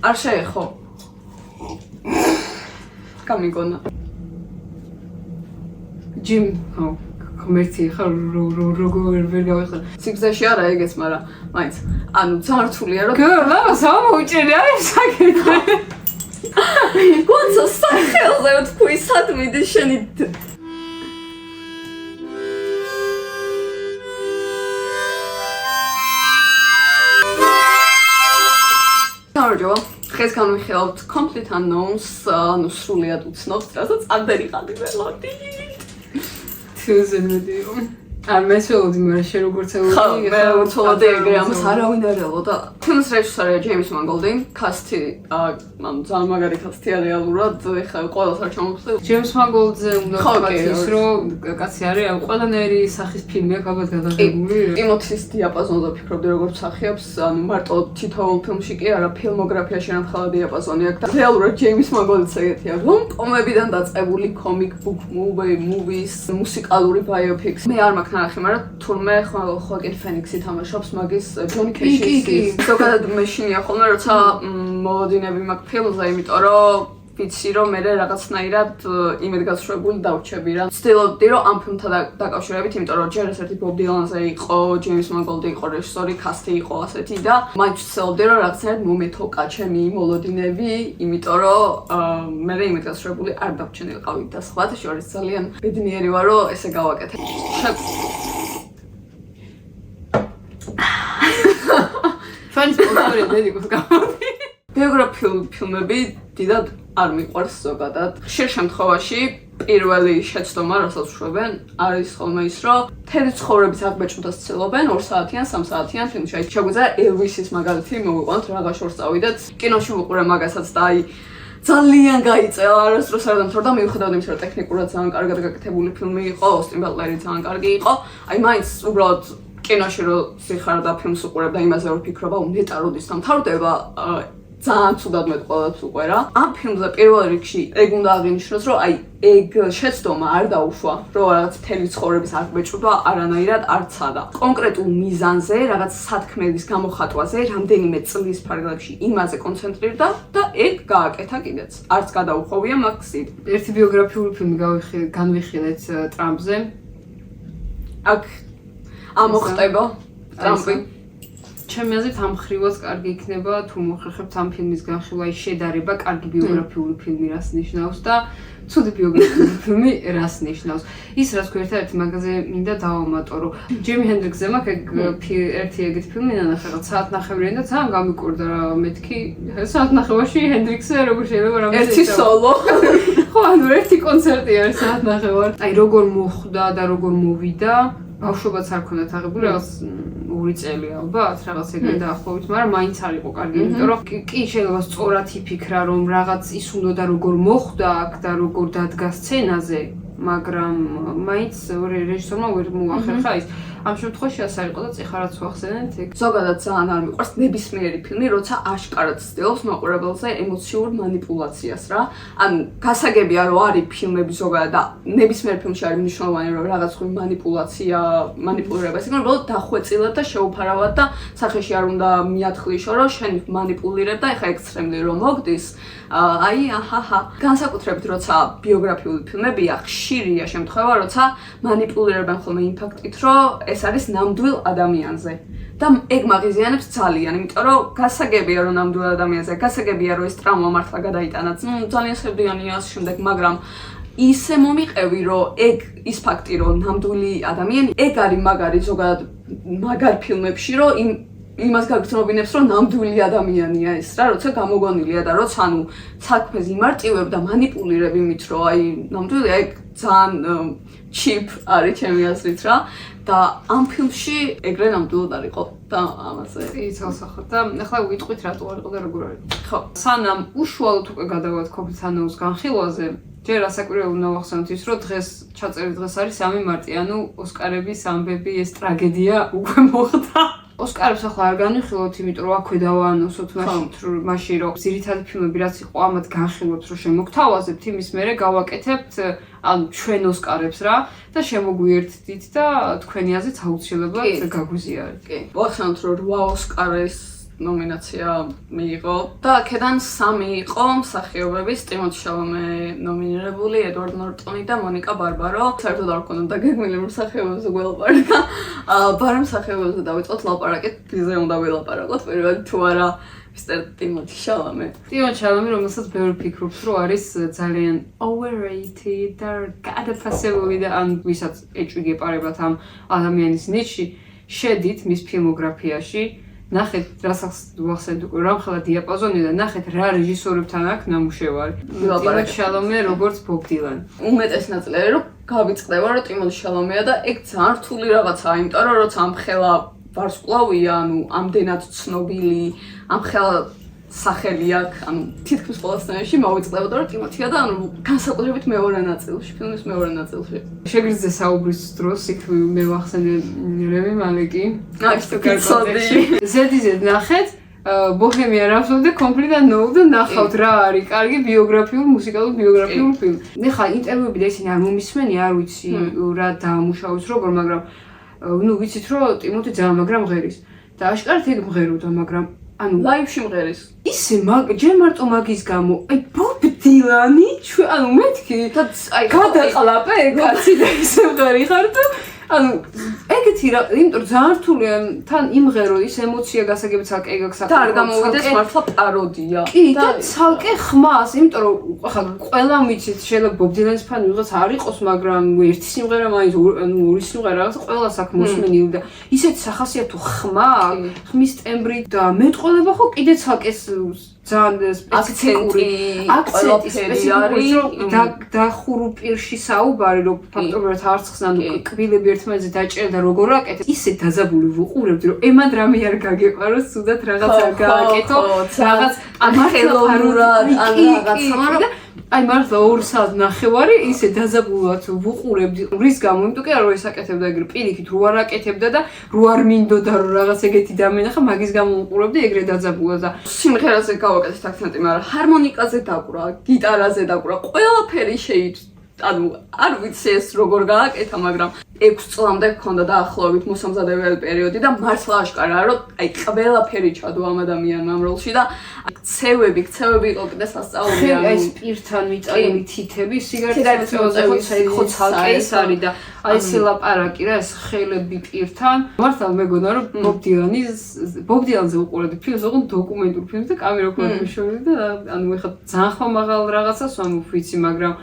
არ შეეხო. გამიგონა. ჯიმ, კომერცი ხა როგორ ვერ გავიხარ. სიგზაში არა ეგეც, მაგრამ მაინც ანუ ძალიან რთულია რომ გა, სამოუჭერი არის საკითხი. გონცა სახელზე თქვი სადმიდი შენი Sorry, დღეს განვიხილავთ Complete Unknowns, ანუ სრულიად უცნობს, რასაც არ დერიყადი ველოდი. თუზენოდი. არ მესველოდი, მაგრამ შენ როგორც ელოდი, მე როგორც ელოდი ეგრე ამას არავინ არ ელოდა. ფილმის რეჟისორია ჯეიმს მანგოლდი, კასტი, ანუ ძალიან მაგარი კასტია რეალურად, ეხლა ყველას არ ჩამოვხსნე. ჯეიმს მანგოლდზე უნდა ვთქვათ ის, რომ კაცი არის, ანუ ყველანაირი სახის ფილმი აქვს ალბათ გადაღებული. ტიმოთის დიაპაზონზე ვფიქრობდი როგორც სახიებს, ანუ მარტო თითოეულ ფილმში კი არა, ფილმოგრაფიაში რამხელა დიაპაზონი აქვს და რეალურად ჯეიმს მანგოლდიც ეგეთია, რომ კომებიდან დაწყებული comic book movies, მუსიკალური biopics. მე არ მაქვს ნახე, მაგრამ თურმე ხოაკინ ფენიქსი თამაშობს მაგის ჯონი კეიშის. ზოგადად მეშინია ხოლმე, როცა მოლოდინები მაქვს ფილმზე, იმიტომ რომ ვიცი რომ მე რაღაცნაირად იმედგაცრუებული დავრჩები რა. ვცდილობდი რომ ამ ფილმთან დაკავშირებით, იმიტომ რომ ჯერ ესეთი ბობ დილანზე იყო, ჯეიმს მანგოლდი იყო რეჟისორი, კასტი იყო ასეთი და მაინც ვცდილობდი რომ რაღაცნაირად მომეთო კაჩემი მოლოდინები, იმიტომ რომ მე იმედგაცრუებული არ დავრჩენილიყავი და სხვათა შორის ძალიან ბედნიერი ვარ რომ ესე გავაკეთე. ფანის პოსტერი დედიკოს გამოდი. ბიოგრაფიული ფილმები დიდად არ მიყვარს ზოგადად. ხშირ შემთხვევაში პირველი შეცდომა, რასაც ვშვებენ, არის ხოლმე ის, რომ მთელი ცხოვრების აღბეჭდას ცდილობენ 2 საათიან, 3 საათიან ფილმში. აი შეგვიძლია ელვისის მაგალითი მოვიყვანოთ, რაღა შორს წავიდეთ. კინოში ვუყურე მაგასაც და აი ძალიან გაიწელა, არასდროს არ დამთავრდა, მიუხედავად იმისა, რომ ტექნიკურად ძალიან კარგად გაკეთებული ფილმი იყო, ოსტინ ბატლერი ძალიან კარგი იყო. აი მაინც უბრალოდ კინოში რო სიხარ და ფილმს უყურებ და იმაზე რომ ვფიქრობ, ნეტა როდის დამთავრდება, ძალიან ცუდად მეტყველებს უკვე რა. ამ ფილმზე პირველ რიგში ეგ უნდა აღინიშნოს, რომ აი ეგ შეცდომა არ დაუშვა, რომ რაღაც მთელი ცხოვრების აღბეჭდვა არანაირად არ ცადა. კონკრეტულ მიზანზე, რაღაც სათქმეების გამოხატვაზე, რამდენიმე წლის ფარგლებში იმაზე კონცენტრირდა და ეგ გააკეთა კიდეც. არც გადაუხვევია მაგ გზით. ერთი ბიოგრაფიული ფილმი განვიხილეთ ტრამპზე. აქ ამოხტება ტრამპი. ჩემი აზრით ამ ხრივაც კარგი იქნება თუ მოხერხებთ ამ ფილმის განხილვა, ის შედარება კარგი ბიოგრაფიული ფილმი რას ნიშნავს და ცუდი ბიოგრაფიული ფილმი რას ნიშნავს. ის რაც ერთადერთი მაგაზე მინდა დავამატო, ჯიმი ჰენდრიქსზე მაქვს ერთი ეგეთი ფილმი ნახე, რაღაც საათნახევრიანი და ძალიან გამიკვირდა რა მეთქი საათნახევარში ჰენდრიქსზე როგორ შეიძლება რამე ერთი სოლო. ხო, ანუ ერთი კონცერტი არის საათნახევარ. აი როგორ მოხვდა და როგორ მოვიდა ბავშვობაც არ ქონდათ აღებული, რაღაც 2 წელი ალბათ, რაღაც ეგრე დაახლოებით, მაგრამ მაინც არ იყო კარგი, იმიტომ რომ კი შეიძლება სწორად იფიქრა, რომ რაღაც ის უნდა და როგორ მოხვდა აქ და როგორ დადგა სცენაზე, მაგრამ მაინც რეჟისორმა ვერ მოახერხა ის. ამ შემთხვევაში ასე არ იყო და წეხარაც ვახსენეთ ეგ. ზოგადად ძალიან არ მიყვარს ნებისმიერი ფილმი, როცა აშკარად ცდილობს მაყურებელზე ემოციურ манипуляციას რა. ანუ გასაგებია რომ არის ფილმები ზოგადად და ნებისმიერ ფილმში არის მნიშვნელოვანი რომ რაღაც ხრი манипуლირება ის იქნება, რომ დახვეწილად და შეუფარავად და სახეში არ უნდა მიათხრიშო რომ შენ манипуლირებ და ეხა ექსტრემლი რომ მოგდის. აი აჰაჰა. განსაკუთრებით როცა ბიოგრაფიული ფილმებია, ხშირია შემთხვევა, როცა манипуლირებენ ხოლმე იმ ფაქტით, რომ ეს არის ნამდვილ ადამიანზე. და ეგ მაღიზიანებს ძალიან, იმიტომ რომ გასაგებია რომ ნამდვილ ადამიანზე, გასაგებია რომ ეს ტრაუმა მართლა გადაიტანა. ძალიან სევდიანია ამ შემდეგ, მაგრამ ისე მომიყევი რომ ეგ ის ფაქტი რომ ნამდვილი ადამიანი, ეგ არის მაგარი ზოგადად მაგარ ფილმებში რომ იმას გაგრძნობინებს რომ ნამდვილი ადამიანია ეს რა, როცა გამოგონილია და როცა ანუ საქმეს იმარტივებ და манипуლირებ იმით რომ აი ნამდვილია ეგ ძალიან cheap არის ჩემი აზრით რა. და ამ ფილმში ეგრე ნამდვილად არ იყო და ამაზე იცალსახოთ და ახლა ვიტყვით რატო არ იყო და როგორ არის. ხო, სანამ უშუალოდ უკვე გადავართ Complete Unknowns განხილვაზე, ჯერ ასაკვირველი უნდა ვახსენოთ ის, რომ დღეს ჩაწერილი დღეს არის 3 მარტი, ანუ ოსკარების ამბები ეს ტრაგედია უკვე მოხდა. ოსკარებს ახლა არ განვიხილოთ, იმიტომ რომ აქვე დავაანონსოთ მაშინ რომ ძირითადი ფილმები რაც იყო ამათ განხილვებს რომ შემოგთავაზებთ, იმის მერე გავაკეთებთ ანუ ჩვენ ოსკარებს რა და შემოგვიერთდით და თქვენი აზრით აუცილებლად გაგვიზიარეთ. კი. ვახსენოთ რომ 8 ოსკარის ნომინაცია მიიღო და აქედან 3 იყო მსახიობების ტიმოთი შალომე ნომინირებული, ედვარდ ნორტონი და მონიკა ბარბარო. საერთოდ არ მქონდა გეგმილი მსახიობებზე გველაპარაკა. ბარემ მსახიობებზე დავიწყოთ ლაპარაკით, ვიზე უნდა ვილაპარაკოთ პირველი თუ არა მისტერ ტიმოთი შალომე. ტიმოთი შალომე, რომელსაც ბევრი ფიქრობს, რომ არის ძალიან overrated და გადაფასებული და ან ვისაც ეჭვი გეპარებათ ამ ადამიანის ნიჭი, შედით მის ფილმოგრაფიაში. ნახეთ, რასაც ვახსენეთ უკვე რამხელა დიაპაზონი და ნახეთ რა რეჟისორებთან აქვს ნამუშევარი. ტიმოთი შალომე როგორც ბობ დილანი. უმეტეს ნაწილები რომ გავიწყდება რომ ტიმოთი შალომეა და ეგ ძალიან რთული რაღაცაა, იმიტომ რომ როცა ამხელა ვარსკვლავია, ანუ ამდენად ცნობილი, ამხელა სახელი აქვს, ანუ თითქმის ყველა სცენაში მოვიწყდებოდა რომ ტიმოთია და ანუ განსაკუთრებით მეორე ნაწილში, ფილმის მეორე ნაწილში. შეგვიძლია საუბრის დროს იქ მე ვახსენე რემი მალეკი. აი, სტოკერკოტეში. ზედიზედ ნახეთ ბოჰემია რაფსოდი კომპლიტ და ნოუ და ნახავთ რა არის კარგი ბიოგრაფიული, მუსიკალური ბიოგრაფიული ფილმი. ნახა ინტერვიუები და ისინი არ მომისმენი, არ ვიცი რა დაამუშავეს როგორ, მაგრამ ნუ ვიცით რომ ტიმოთი ძალიან მაგრამ მღერის და აშკარად იქ მღეროდა, მაგრამ ანუ ლაივში მღერის. ისე ჯერ მარტო მაგის გამო, აი ბობ დილანი, ანუ მეთქი და აი გადაყლაპე კაცი და ისე მღერი ხარ და ანუ ეგეთი რა, იმიტომ ძალიან რთულია თან იმღერო ის ემოცია გასაგები ცალკე გასაგები. და არ გამოვიდეს მართლა პაროდია. კი, და ცალკე ხმას, იმიტომ რომ ხა ყველა ვიცით, შეიძლება ბობ დილანის ფანი ვიღაც არ იყოს, მაგრამ ერთი სიმღერა მაინც, ანუ ორი სიმღერა რაღაც ყველას აქვს მოსმენილი და ისეთი სახასიათო ხმა, ხმის ტემბრი და მეტყოლება ხო კიდე ცალკე ძალიან სპეციფიკური აქცენტი სპეციფიკური დახურულ პირში საუბარი რომ ფაქტობრივად არცხს ანუ კბილები ერთმანეთზე დაჭერდა როგორ აკეთებ ისე დაზაბული ვუყურებდი რომ ემად რამე არ გაგეყაროს სუდად რაღაც არ გააკეთო რაღაც ამხელოვნურად ან რაღაც მაგრამ აი მართლა 2 საათი ნახევარი ისე დაზაბულად ვუყურებდი რის გამო იმიტომ კი რომ ეს აკეთებდა ეგრე პირიქით რო არ აკეთებდა და რო არ მინდოდა რომ რაღაც ეგეთი დამენახა მაგის გამო ვუყურებდი ეგრე დაძაბულად და სიმღერაზე გავაკეთეთ აქცენტი მაგრამ ჰარმონიკაზე დაკვრა გიტარაზე დაკვრა ყველაფერი შეიძლება ანუ არ ვიცი ეს როგორ გააკეთა მაგრამ 6 წლამდე გქონდა დაახლოებით მოსამზადებელი პერიოდი და მართლა აშკარაა რომ აი ყველაფერი ჩადო ამ ადამიანმა ამ როლში და ქცევები იყო კიდე სასწაულია აი სპირთან მიწალილი თითები სიგარეტის ხო ცალკე ის არის და აი ეს ლაპარაკი რა ეს ხელები პირთან მართლა მეგონა რომ ბობ დილანზე უყურებდი ფილმს ოღონდ დოკუმენტურ ფილმს და კამერა ქონდა მიშოვდი და ანუ ეხლა ძალიან ხო მაღალ რაღაცას ვამბობ ვიცი მაგრამ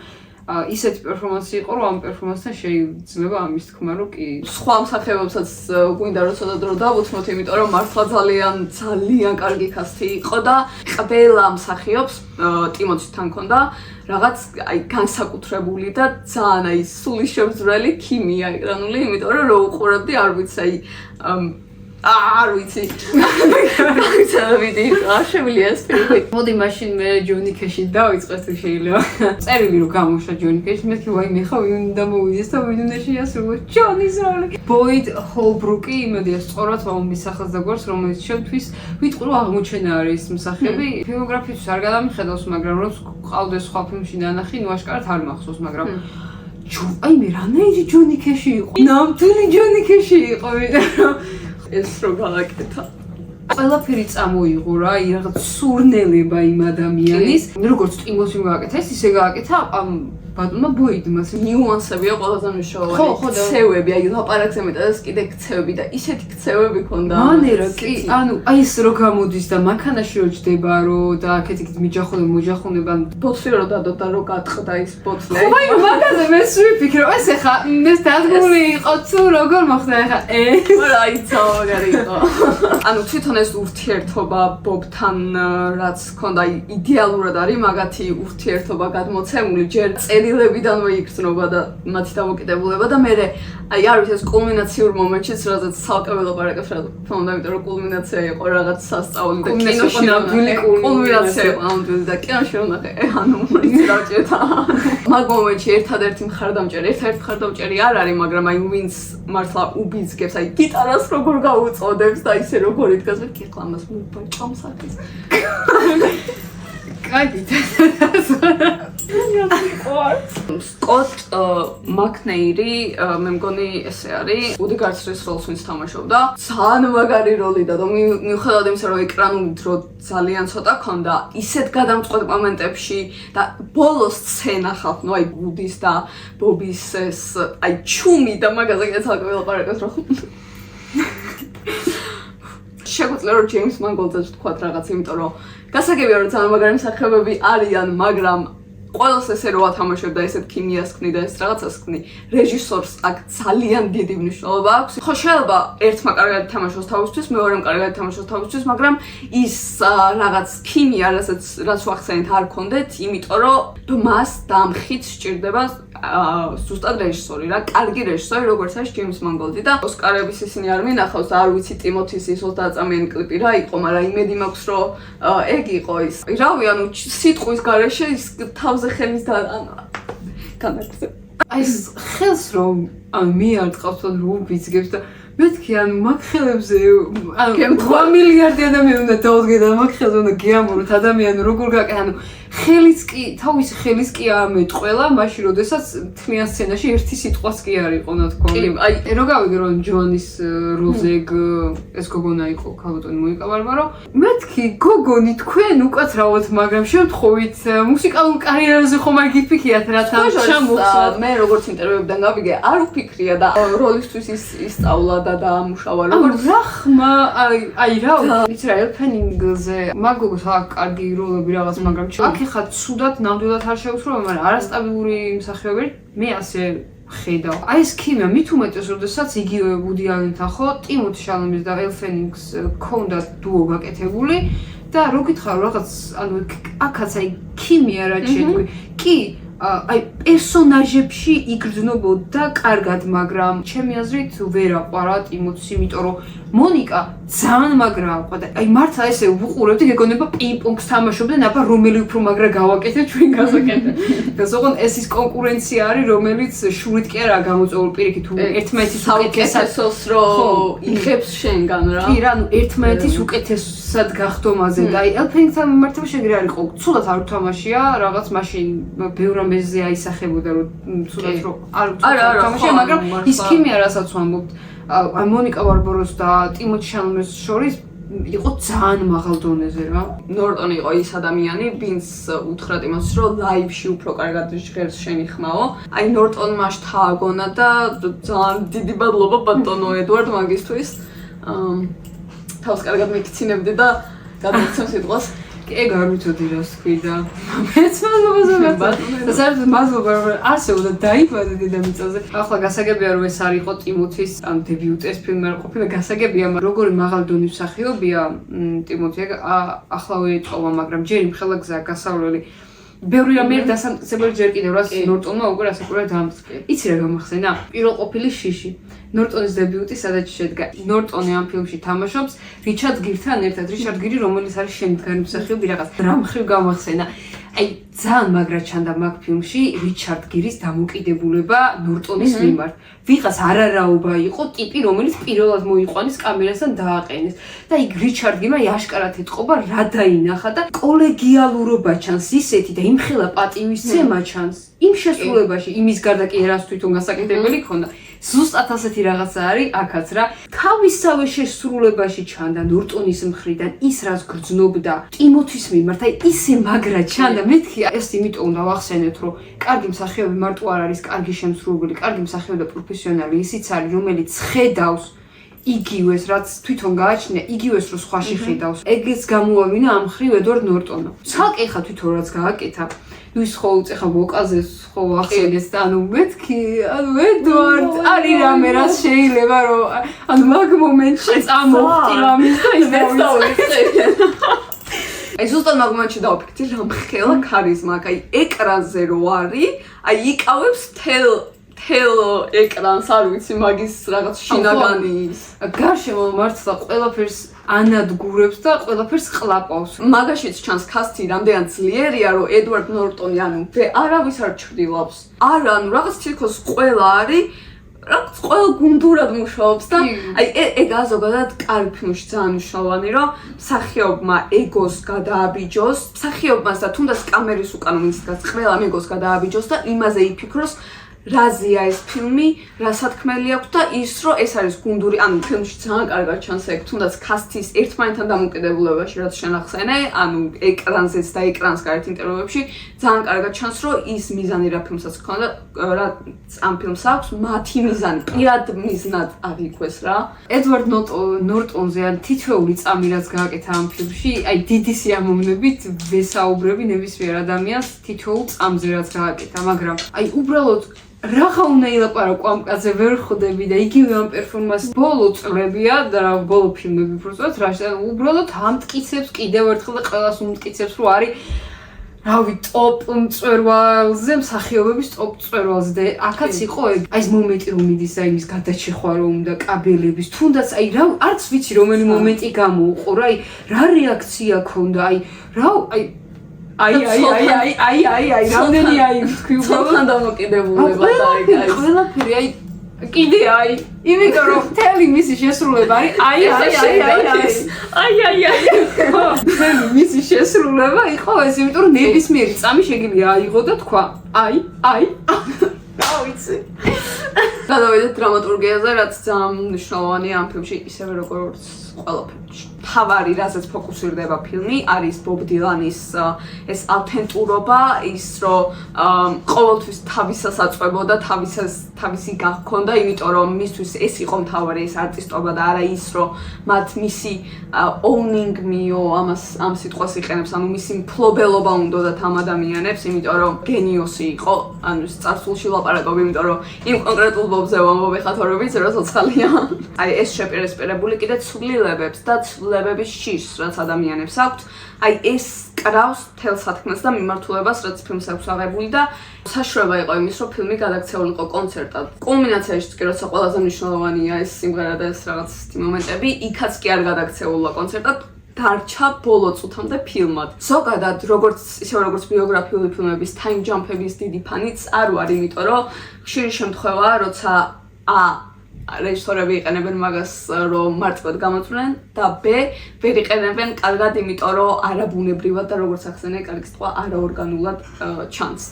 ისეთი პერფორმანსი იყო რომ ამ პერფორმანსთან შეიძლება ამის თქმა რომ კი სხვა მსახიობებსაც გვინდა რომ ცოტა დრო დავუთმოთ იმიტომ რომ მართლა ძალიან კარგი კასტი იყო და ყველა მსახიობს ტიმოთთან ჰქონდა რაღაც აი განსაკუთრებული და ძალიან აი სული შემძვრელი ქიმია ეკრანული იმიტომ რომ რო უყურებდი არ ვიცი აი არ ვიცი. არ შემიძლია ეს ფილმი. მოდი მაშინ მე ჯონი კეში დავიწყე თუ შეიძლება. წერილი რომ გამოშვა ჯონი კეში, მეთქი ვაი მე ხა ვინ უნდა მოვიდეს და ვინ უნდა შეასრულოს ჯონის როლი. ბოიდ ჰოლბრუკი იმედია სწორად ვამბის სახელს და გვარს რომელიც შემთთვის ვიტყვი რომ აღმოჩენა არის მსახიობი. ფილმოგრაფიისთვის არ გადამხედავს, მაგრამ რომ ყავდეს სხვა ფილმში ნანახი, ნუ აშკარად არ მახსოვს, მაგრამ აი მე რანაირი ჯონი კეში იყო. ნამდვილი ჯონი კეში იყო, ვიდრე რომ ეს რო გავაკეთა. ყველაფერი წამოიღო რა, რაღაც სურნელება იმ ადამიანის. როგორც ტიმოთი გააკეთა, ისე გააკეთა ამ ბატონმა ბოიდმა. ნიუანსებია ყველაზე მნიშვნელოვანი. ქცევები, აი ლაპარაკზე მეტადაც კიდე ქცევები და ისეთი ქცევები ქონდა. მანერა კი, ანუ აი ეს რო გამოდის და მანქანაში რო ჯდება რო და აქეთ-იქით მოჯახუნება ბოთლი რო დადო და რო გატყდა ის ბოთლი. ხო, აი მაგაზე მე ვიფიქრე, ეს ახლა ეს დადგმული იყო თუ როგორ მოხდა ახლა არა აი ძალიან იყო. ანუ თვითონ ეს ურთიერთობა ბობთან რაც ქონდა იდეალურად არის მაგათი ურთიერთობა გადმოცემული ჯერ წერილებიდანვე იგრძნობა და მათი დამოკიდებულება და მე აი არ ვიცი ეს კულმინაციურ მომენტშიც რაღაც ცალკე ველაპარაკებს რა თქმა უნდა იმიტომ რომ კულმინაცია იყო რაღაც სასწაული და კინოში ნამდვილი კულმინაცია იყო ნამდვილი და კინოში ვნახე ანუ დაჭერდა მაგ მომენტში ერთადერთი მხარდამჭერი არ არის მაგრამ აი ვინც მართლა უბიძგებს აი გიტარას როგორ გაუწოდებს და ისე როგორ იდგას მე კითხვა ამას მუბაჭამს აქ კაი სკოტ პარტნიორი, მე მგონი ესე არის, უდი გარცრის როლს ვინც თამაშობდა. ძალიან მაგარი როლი და მიუხედავად იმისა, რომ ეკრანული დრო ძალიან ცოტა ქონდა, ისეთ გადამწყვეტ მომენტებში და ბოლოს სცენა ხალხ, ნუ აი უდის და ბობის ეს აი ჩუმი და მაგაზე კეცალკე ველაპარაკოს რომ შეგვიძლია რომ ჯეიმს მანგოლძეც ვთქვათ რაღაც, იმიტომ რომ გასაგებია რომ ძალიან მაგარი მსახიობები არიან, მაგრამ ყველას ესე როა თამაშებ და ესეთ ქიმიას ქნი და ეს რაღაცას ქნი, რეჟისორს აქ ძალიან დიდი მნიშვნელობა აქვს. ხო შეიძლება ერთმა კარგად თამაშოს თავისთვის, მეორემ კარგად თამაშოს თავისთვის, მაგრამ ის რაღაც ქიმია, რაც ვახსენეთ, არ ქონდეთ, იმიტომ რომ მას და ამ ხიდს სჭირდება ზუსტად რეჟისორი რა, კარგი რეჟისორი, როგორც არის ჯეიმს მანგოლდი და ოსკარების ისინი არ მინახავს და არ ვიცი ტიმოთის ის 30 წამიანი კლიპი რა იყო, მაგრამ იმედი მაქვს რომ ეგ იყო ის. რავი, ანუ სიტყვის გარეშე ის თავზე ხელის და განაგზე. აი ეს ხელს რომ მე არ წავს რომ ვიძგებს და მეთქი ანუ მაგ ხელებზე ანუ 8 მილიარდი ადამიანი უნდა დაუდგე და მაგ ხელზე უნდა გეამოროთ ადამიანი როგორ გაკეთე ანუ ხელიც კი თავისი ხელის კი ამეტყველა მაშინ როდესაც თმიან სცენაში ერთი სიტყვაც კი არ იყო რა თქმა უნდა აი რო გავიგე რომ ჯოანის როლზე ეს გოგონა იყო ქალბატონი მოიკავარება რომ მეთქი გოგონი თქვენ უკაცრავად მაგრამ შემთხვევით მუსიკალურ კარიერაზე ხომ არ გიფიქრიათ რათა ჩამოხსნათ მე როგორც ინტერვიუებიდან გავიგე არ უფიქრია და როლისთვის ისწავლა და დაამუშავა როგორც რახმა აი რა ვიცი რა ელფენინგზე მაგოგოს აქ კარგი როლები რაღაც მაგრამ აქ ხა ცუდად ნამდვილად არ შეუსრულო მაგრამ არასტაბილური მსახიობი მე ასე ხედავ აი ეს ქიმია მით უმეტეს როდესაც იგივე ვუდი ალენთან ხო ტიმოთი შალამეს და ელფენინგს ქონდა დუო გაკეთებული და რო გითხარ რაღაც ანუ აქაც აი ქიმია რა შეგვი კი აი პერსონაჟებში იგრძნობოდა კარგად, მაგრამ ჩემი აზრით ვერ აყვარა ტიმოთს, იმიტომ რომ მონიკა ძალიან მაგრა აყვა და აი მართლა ესე ვუყურებდი, გეგონება პინგ-პონგს თამაშობდნენ, აბა რომელი უფრო მაგრა გავაკეთე ჩვენ გასაკეთე. და ზოგან ეს ის კონკურენცია არის, რომელიც შურით კი არა გამოწვეული პირიქით, თუ ერთმანეთის უკეთესოს რო იღებს შენგან რა. კი რა, ანუ ერთმანეთის უკეთესად გახდომაზე და აი ელფენინგთან მიმართება შეგრე არ იყო. ცუდად არ უთამაშია, რაღაც მაშინ ბევრ ამბებზე აისახებოდა რომ ცუდად რომ არ უთამაშია, მაგრამ ის ქიმია რასაც ვამბობთ მონიკა ვარბოროს და ტიმოთი შალამეს შორის იყო ძალიან მაღალ დონეზე რა. ნორტონი იყო ის ადამიანი, ვინც უთხრა ტიმოთს, რომ ლაივში უფრო კარგად ჟღერს შენი ხმაო. აი ნორტონმა შთააგონა და ძალიან დიდი მადლობა ბატონო ედვარდ მაგისთვის. თავს კარგად მიქცინებდი და გადმოცემ სიტყვას. ეგ არ ვიცოდი რას თქვი და მეც მადლობა და საერთოდ მადლობა რომ არსებობდა დაიბადა დედამიწაზე. ახლა გასაგებია რომ ეს არ იყო ტიმოთის ან დებიუტის ფილმი არ ყოფილა გასაგებია როგორი მაღალ დონის მსახიობია ტიმოთი ახლავე ეთყობა მაგრამ ჯერ იმხელა გზა გასავლელი ბევრი რამე დასამტკიცებელი ჯერ კიდევ რაც ნორტონმა უკვე რასაკვირველად დაამტკიცა. იცი რა გამახსენა? პირველ ყოფილი შიში. ნორტონის დებიუტი სადაც შედგა. ნორტონი ამ ფილმში თამაშობს რიჩარდ გირთან ერთად. რიჩარდ გირი რომელიც არის შემდგარი მსახიობი რაღაც რა მხრივ გამახსენა. აი ძალიან მაგრად ჩანდა მაგ ფილმში რიჩარდ გირის დამოკიდებულება ნორტონის მიმართ. ვიღაც არარაობა იყო ტიპი რომელიც პირველად მოიყვანის კამერასთან დააყენეს. და იქ რიჩარდ გირმა აშკარად ეთყობა რა დაინახა და კოლეგიალურობა ჩანს ისეთი და იმხელა პატივისცემა ჩანს. იმ შესრულებაში იმის გარდა კი რას თვითონ გასაკეთებელი ქონდა. ზუსტად ასეთი რაღაცა არის აქაც რა. თავისსავე შესრულებაში ჩანდა ნორტონის მხრიდან ის რაც გრძნობდა ტიმოთის მიმართ. აი ისე მაგრა ჩანდა. მეთქი ეს იმიტომ უნდა ვახსენეთ რომ კარგი მსახიობი მარტო არ არის კარგი შემსრულებელი, კარგი მსახიობი და პროფესიონალი ისიც არის რომელიც ხედავს იგივეს რაც თვითონ გააჩნია, იგივეს რო სხვაში ხედავს. ეგეც გამოავინა ამ ხრივ ედვარდ ნორტონმა. ცალკე ხა თვითონ რაც გააკეთა ის ხო უწეხა ვოკაზეს ხო ახსენეს და ანუ მეთქი ანუ ედვარდ არის რამე რაც შეიძლება რომ ანუ მაგ მომენტში წამოვხტილა მის და ის აი ზუსტად მაგ მომენტში დავფიქრდი რომ ხელა ქარიზმა აი ეკრანზე რო არის აი იკავებს თელ ეკრანს არ ვიცი მაგის რაღაც შინაგანის გარშემო მართლა ყველაფერს ანადგურებს და ყველაფერს ყლაპავს. მაგაშიც ჩანს კასტი რამდენად ძლიერია რომ ედვარდ ნორტონი ანუ არავის არ ჩრდილავს. არა ანუ რაღაც თითქოს ყველა არის რაღაც ყველა გუნდურად მუშაობს და აი ეგ ზოგადად კარგი ფილმში ძალიან მნიშვნელოვანი რომ მსახიობმა ეგოს გადააბიჯოს, მსახიობმას და თუნდაც კამერის უკან ვინც დგას ყველა ეგოს გადააბიჯოს და იმაზე იფიქროს რაზია ეს ფილმი, რა სათქმელი აქვს და ის რომ ეს არის გუნდური, ანუ ფილმში ძალიან კარგად ჩანს ეგ, თუნდაც კასტის ერთმანეთთან დამოკიდებულებაში, რაც შენახსენე, ანუ ეკრანზეც და ეკრანს გარეთ ინტერვიუებში, ძალიან კარგად ჩანს, რომ ის მიზანი რა ფილმსაც ქონდა, რა ამ ფილმს აქვს, მათი მიზანი, პირად მიზნად აღიქვეს რა. ედვარდ ნორტონზე ან თითოეული წამი რაც გააკეთა ამ ფილმში, აი დიდი სიამოვნებით ვესაუბრები ნებისმიერ ადამიანს თითოეულ წამზე რაც გააკეთა, მაგრამ აი უბრალოდ რაღა უნდა ილაპარაკო ამ კაცზე ვერ ხვდები და იგივე ამ პერფორმანსი ბოლო წლებია და რა ბოლო ფილმები უბრალოდ რა უბრალოდ ამტკიცებს კიდევ ერთხელ და ყველას უმტკიცებს რომ არის რავი ტოპ მწვერვალზე მსახიობების ტოპ მწვერვალზე და აქაც იყო ეგ აი ეს მომენტი რომ მიდის აი მის გადაჭეხვა რომ უნდა კაბელების თუნდაც აი რა არც ვიცი რომელი მომენტი გამოუყო რა აი რა რეაქცია ქონდა აი რა აი რამდენი აი თქვი უბრალოდ დამოკიდებულება და აი ყველაფერი აი კიდე აი იმიტომ რომ თელი მისი შესრულება არის თელი მისი შესრულება იყო ეს იმიტომ რომ ნებისმიერი წამი შეგიძლია აიღო და თქვა რა ვიცი გადავიდეთ დრამატურგიაზე რაც ძალიან მნიშვნელოვანია ამ ფილმში ისევე როგორც ყველა ფილმში თავარი რაზეც ფოკუსირდება ფილმი არის ბობ დილანის ეს ავთენტურობა ის რომ ყოველთვის თავისას აწვებოდა თავისი გახქონდა იმიტომ რომ მისთვის ეს იყო მთავარი ეს არტისტობა და არა ის რომ მათ მისი owning მიო ამ სიტყვას იყენებს ანუ მისი მფლობელობა უნდათ ამ ადამიანებს იმიტომ რომ გენიოსი იყო ანუ წარსულში ლაპარაკობ იმიტომ რომ იმ კონკრეტულ ბობზე ვამბობ ხათორობით როცა ხალია აი ეს შეპირისპირებული კიდე ცვლილებებს და ცვლილებების შიშს რაც ადამიანებს აქვთ აი ეს კრავს თელ სათქმელს და მიმართულებას რაც ფილმს აქვს აღებული და საშუალება იყო იმის რომ ფილმი გადაქცეულიყო კონცერტად კულმინაციაშიც კი როცა ყველაზე მნიშვნელოვანია ეს სიმღერა და ეს რაღაც მომენტები იქაც კი არ გადაქცეულა კონცერტად დარჩა ბოლო წუთამდე ფილმად. ზოგადად, ისევე როგორც ბიოგრაფიული ფილმების time jump-ების დიდი ფანიც არ ვარ, იმიტომ რომ ხშირი შემთხვევაა, როცა რეჟისორები იყენებენ მაგას, რომ მარტივად გამოწვნენ და B ვერ იყენებენ კარგად, იმიტომ რომ არაბუნებრივად და როგორც ახსენე, კარგი სიტყვა არაორგანულად ჩანს.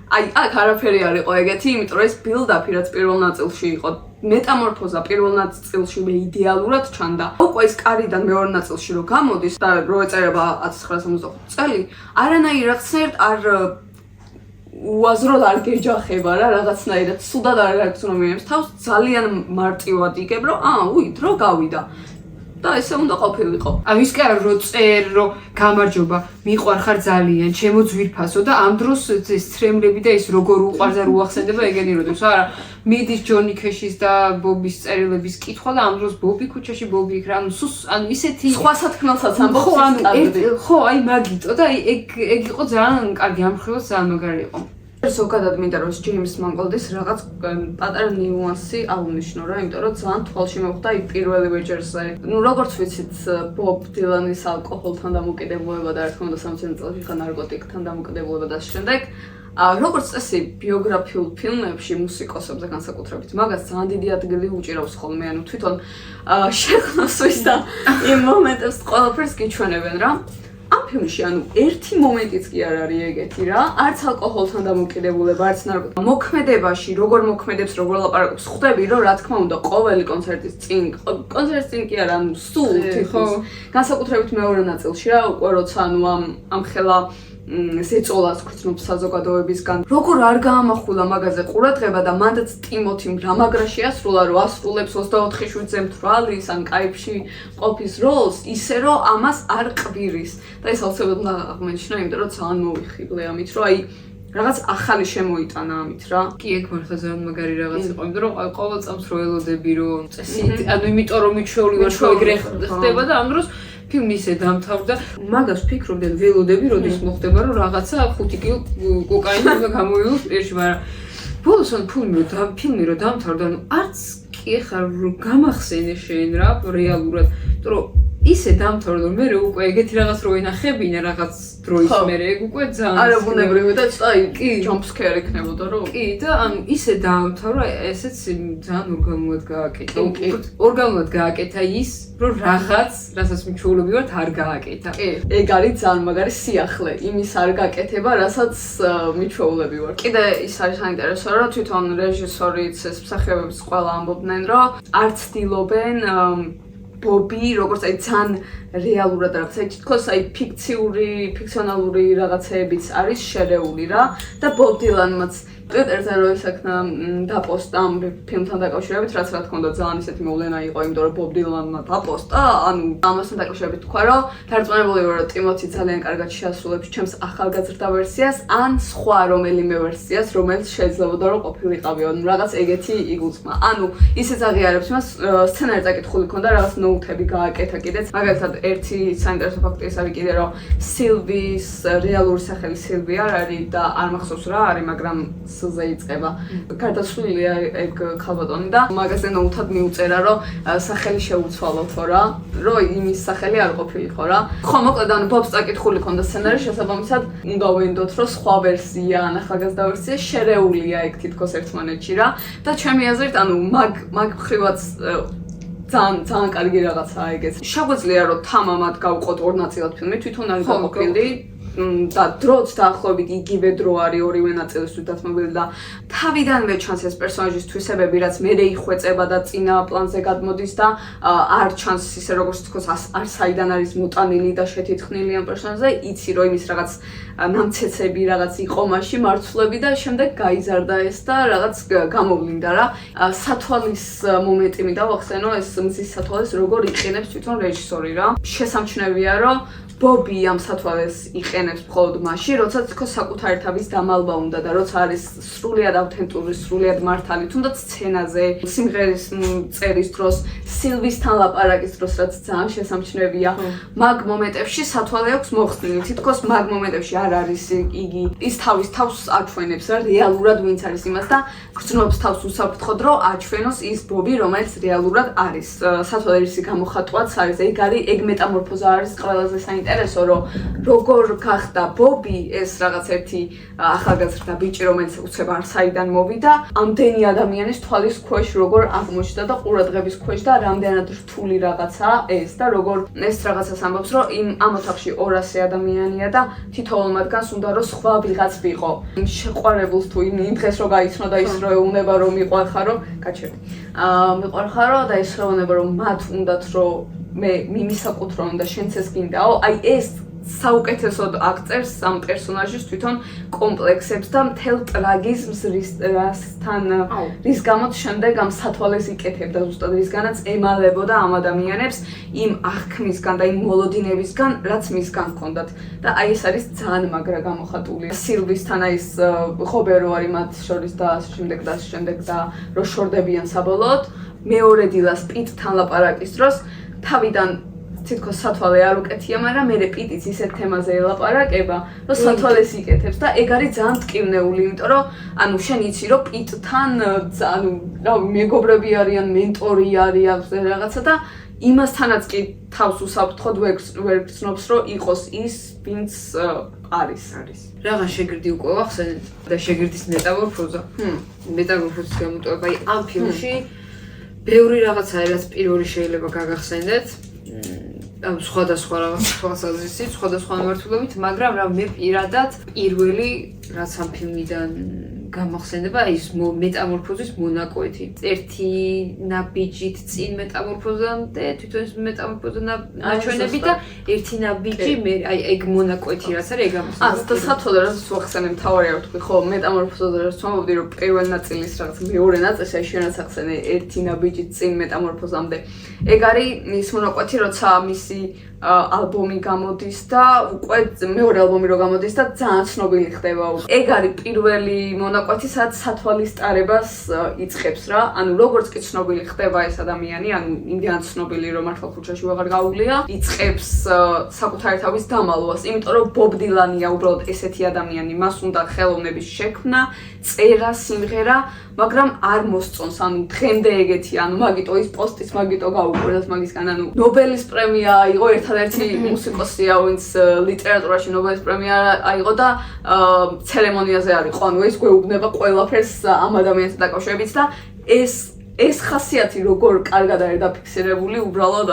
აი, აქ არაფერი არ იყო ეგეთი, იმიტომ რომ ეს build-up-ი რაც პირველ ნაწილში იყო, მეტამორფოზა პირველ ნაწილში მე იდეალურად ჩანდა. უკვე ეს კარიდან მეორე ნაწილში რო გამოდის და რო ეწერება 1965 წელი, არანაირად არ უაზროდ არ გეჯახება რა რაღაცნაირად სუდად არ აქვს რომ მიემს თავს ძალიან მარტივად იგებ რომ დრო გავიდა და ესე უნდა ყოფილიყო. ის კი არა რომ წერ რომ გამარჯობა მიყვარხარ ძალიან ჩემო ძვირფასო და ამ დროს ეს ცრემლები და ის როგორ უყვარს და უახსენდება ეგენი როდესაც არა მიდის ჯონი ქეშის და ბობის წერილების კითხვა და ამ დროს ბობი ქუჩაში ბობი იქ რა ანუ ისეთი სხვა სათქმელსაც ამბობს ხო აი მაგიტო და ეგ იყო ძალიან კარგი ამ მხრივაც ძალიან მაგარი იყო. ზოგადად მინდა რომ ჯეიმს მანგოლდის რაღაც პატარა ნიუანსი აღნიშნო რა, იმიტომ რომ ძალიან თვალში მოხვდა აი პირველივე ჯერზე. როგორც ვიცით, ბობ დილანის ალკოჰოლთან დამოკიდებულება და რა თქმა უნდა 60 წელში ხა ნარკოტიკთან დამოკიდებულება და შემდეგ როგორც წესი ბიოგრაფიულ ფილმებში მუსიკოსებზე განსაკუთრებით მაგას ძალიან დიდი ადგილი უჭირავს ხოლმე, ანუ თვითონ შექმნასთვის და იმ მომენტებს ყველაფერს გიჩვენებენ რა. ამ ფილმში ანუ ერთი მომენტიც კი არ არის ეგეთი რა, არც ალკოჰოლთან დამოკიდებულება, არც ნარკოტიკთან. მოქმედებაში, როგორ მოქმედებს, როგორ ლაპარაკობს, ხვდები რომ რა თქმა უნდა ყოველი კონცერტის წინ კი არა, ანუ სულ თითქოს განსაკუთრებით მეორე ნაწილში რა, უკვე როცა ანუ ამ ხელა ზეწოლას გრძნობს საზოგადოებისგან. როგორ არ გაამახვილა მაგაზე ყურადღება და მანდაც ტიმოთიმ რამაგრა შეასრულა, რომ ასრულებს 24 შვიდზე მთვრალის ან კაიფში ყოფის როლს, ისე რომ ამას არ ყვირის. და ეს აუცილებლად აღმოჩნდა, იმიტომ რომ ძალიან მოვიხილე ამით, რომ აი რაღაც ახალი შემოიტანა ამით რა. კი ეგ მართლა ძალიან მაგარი რაღაც იყო, იმიტომ რომ ყოველ წამს რო ელოდები რომ წესი, ანუ იმიტომ რომ მიჩვეული ვარ რომ ეგრე ხდება და ამ დროს ფილმი ისე დამთავრდა. მაგას ვფიქრობდი და ველოდები, როდის მოხდება, რომ რაღაცა 5 კილო კოკაინი უნდა გამოივლოს პირში, მაგრამ ბოლოს ან ფილმი რომ დამთავრდა, ანუ არც კი ხარ რომ გამახსენე შენ რა რეალურად, იმიტომ რომ ისე დამთავრდა, მე უკვე ეგეთი რაღაც რო ენახებინა რაღაც დროის მერე ეგ უკვე ძალიან არა ბუნებრივი და აი კი. ჯამპსკერი იქნებოდა რომ კი და ანუ ისე დაამთავრა ესეც ძალიან ორგანულად გააკეთა. კი. ორგანულად გააკეთა ის, რომ რაღაც, რასაც მიჩვეულები ვართ, არ გააკეთა. კი, ეგ არის ძალიან მაგარი სიახლე, იმის არ გაკეთება, რასაც მიჩვეულები ვარ. კიდე ის არის საინტერესო, რომ თვითონ რეჟისორიც ეს მსახიობებიც ყველა ამბობდნენ, რომ არ ცდილობენ ბობი, როგორც აი ძალიან რეალურად რაღაც, აი თითქოს აი ფიქციონალური რაღაცეებიც არის შერეული რა და ბობ დილანმაც Twitterზე რო ისაქნა დაპოსტა ამ ფილმთან დაკავშირებით, რაც რა თქმა უნდა ძალიან ისეთი მოვლენა იყო, იმიტომ რომ ბობ დილანმა დაპოსტა, ანუ ამასთან დაკავშირებით თქვა, რომ დარწმუნებული ვარ, რომ ტიმოთი ძალიან კარგად შეასრულებს ჩემს ახალგაზრდა ვერსიას, ან სხვა რომელიმე ვერსიას, რომელიც შეიძლებოდა რომ ყოფილიყავი, ანუ რაღაც ეგეთი იგულისხმა. ანუ ისეც აღიარებს მას სცენარი წაკითხული ქონდა, რაღაც ნოუთები გააკეთა კიდეც. მაგალითად, ერთი საინტერესო ფაქტი ის არის კიდე, რომ სილვის რეალური სახელი სილვი არ არის და არ მახსოვს რა არის, მაგრამ სულზე იწყება. გარდაცვლილია ეგ ქალბატონი და მაგაზე ნოუთად მიუწერა, რომ სახელი შეუცვალოთო რა, რომ იმის სახელი არ ყოფილიყო რა. ხო, მოკლედ ანუ ბობს წაკითხული ქონდა სცენარი, შესაბამისად უნდა ვინდოთ, რომ სხვა ვერსია, ან ახალგაზრდა ვერსია შერეულია ეგ თითქოს ერთმანეთში რა. და ჩემი აზრით, ანუ მაგ მხრივაც ძალიან კარგი რაღაცაა ეგეც. შეგვიძლია რომ თამამად გავყოთ ორ ნაწილად ფილმი, თვითონ არის გაყოფილი. და დროც დაახლოებით იგივე დრო არის ორივე ნაწილისთვის დათმობილი და თავიდანვე ჩანს ეს პერსონაჟის თვისებები, რაც მერე იხვეწება და წინა პლანზე გადმოდის და არ ჩანს ისე როგორც თქოს არ საიდან არის მოტანილი და შეთითხნილი ამ პერსონაჟზე, იცი რომ იმის რაღაც ნამცეცები რაღაც იყო მასში მარცვლები და შემდეგ გაიზარდა ეს და რაღაც გამოვლინდა რა. სათვალის მომენტი მინდა ვახსენო, ეს მზის სათვალეს როგორ იყენებს თვითონ რეჟისორი რა. შესამჩნევია რომ ბობი ამ სათვალეს იყენებს მხოლოდ მაშინ, როცა თქოს საკუთარი თავის დამალვა უნდა და როცა არის სრულიად ავთენტური, სრულიად მართალი, თუნდაც სცენაზე, სიმღერის წერის დროს, სილვისთან ლაპარაკის დროს, რაც ძალიან შესამჩნევია. მაგ მომენტებში სათვალე აქვს მოხსნილი, თითქოს მაგ მომენტებში არ არის იგი ის თავის თავს აჩვენებს რა, რეალურად ვინც არის იმას და გრძნობს თავს უსაფრთხოდ, რომ აჩვენოს ის ბობი, რომელიც რეალურად არის. სათვალერის გამოხატვაც არის, ეგ მეტამორფოზა არის ყველაზე საინტერესო, რომ როგორ გახდა ბობი ეს რაღაც ერთი ახალგაზრდა ბიჭი, რომელიც უცებ არ საიდან მოვიდა, ამდენი ადამიანის თვალის ქვეშ როგორ აღმოჩნდა და ყურადღების ქვეშ და რამდენად რთული რაღაცაა ეს და როგორ ეს რაღაცას ამბობს, რომ ამ ოთახში 200 ადამიანია და თითოეულ მათგანს უნდა რომ სხვა ვიღაც ვიყო. შეყვარებულს თუ იმ დღეს რო გაიცნო და ის რო ეუბნება რომ მიყვარხარო, გაჩერდი. მიყვარხარო და ის რო ეუბნება რომ მათ უნდათ რომ მე მიმისაკუთრო და შენც ეს გინდაო, აი ეს საუკეთესოდ აქწერს ამ პერსონაჟის თვითონ კომპლექსებს და მთელ ტრაგიზმს რის გამოც შემდეგ ამ სათვალეს იკეთებდა ზუსტად რისგანაც ემალებოდა ამ ადამიანებს იმ აღქმისგან და იმ მოლოდინებისგან, რაც მისგან ჰქონდათ. და აი ეს არის ძალიან მაგრა გამოხატული. სილვისთან აი ეს ხობერო არის მათ შორის და შემდეგ და რო შორდებიან საბოლოოდ, მეორე დილას პიტთან ლაპარაკის დროს თავიდან თითქოს სათვალე არ უკეთია, მაგრამ მე პიტიც ისეთ თემაზე ელაპარაკება, რომ სათვალეს იკეთებს და ეგ არის ძალიან ტკივნეული, იმიტომ რომ ანუ შენ იცი რომ პიტთან ანუ რავი მეგობრები არიან, მენტორი არის რაღაცა და იმასთანაც კი თავს უსაფრთხოდ ვერ გრძნობს რომ იყოს ის, ვინც არის. რაღაც შეგირდი უკვე ვახსენეთ და შეგირდის მეტამორფოზა. მეტამორფოზის გამოტოვება ამ ფილმში ბევრი რაღაცაა, რაც პირველი შეიძლება გაგახსენდეთ. სხვადასხვა რაღაც თვალსაზრისით, სხვადასხვა მიმართულებით, მაგრამ რა მე პირადად პირველი რაც ამ ფილმიდან გამახსენდება ის მეტამორფოზის მონაკვეთი. ერთი ნაბიჯით წინ მეტამორფოზამდე, თვითონ ეს მეტამორფოზა ნაჩვენები და ერთი ნაბიჯი მე აი ეგ მონაკვეთი რაც არის ეგ ამას. და სათვალე რაც ვახსენე მთავარია ვთქვი, ხო, მეტამორფოზა რაც ვამბობდი რომ პირველ ნაწილის რაღაც მეორე ნაწილში აი შენაც ახსენე ერთი ნაბიჯით წინ მეტამორფოზამდე. ეგ არის ის მონაკვეთი, როცა მისი ალბომი გამოდის და უკვე მეორე ალბომი რო გამოდის და ძალიან ცნობილი ხდება. ეგ არის პირველი მონაკვეთი, სადაც სათვალის ტარებას იწყებს რა. ანუ როგორც კი ცნობილი ხდება ეს ადამიანი, ანუ იმდენად ცნობილი რომ მართლა ქუჩაში ვეღარ გაუვლია, იწყებს საკუთარი თავის დამალვას, იმიტომ რომ ბობ დილანია უბრალოდ ესეთი ადამიანი, მას უნდა ხელოვნების შექმნა, წერა, სიმღერა, მაგრამ არ მოსწონს, ანუ დღემდე ეგეთი, ანუ მაგიტო ის პოსტიც მაგიტო გაუკვირდათ მაგისგან, ანუ ნობელის პრემია აიღო ერთ ერთადერთი მუსიკოსია, ვინც ლიტერატურაში ნობელის პრემია აიღო და ცერემონიაზე არ იყო. ანუ ეს გვეუბნება ყველაფერს ამ ადამიანთან დაკავშირებით და ეს ხასიათი როგორ კარგად არის დაფიქსირებული, უბრალოდ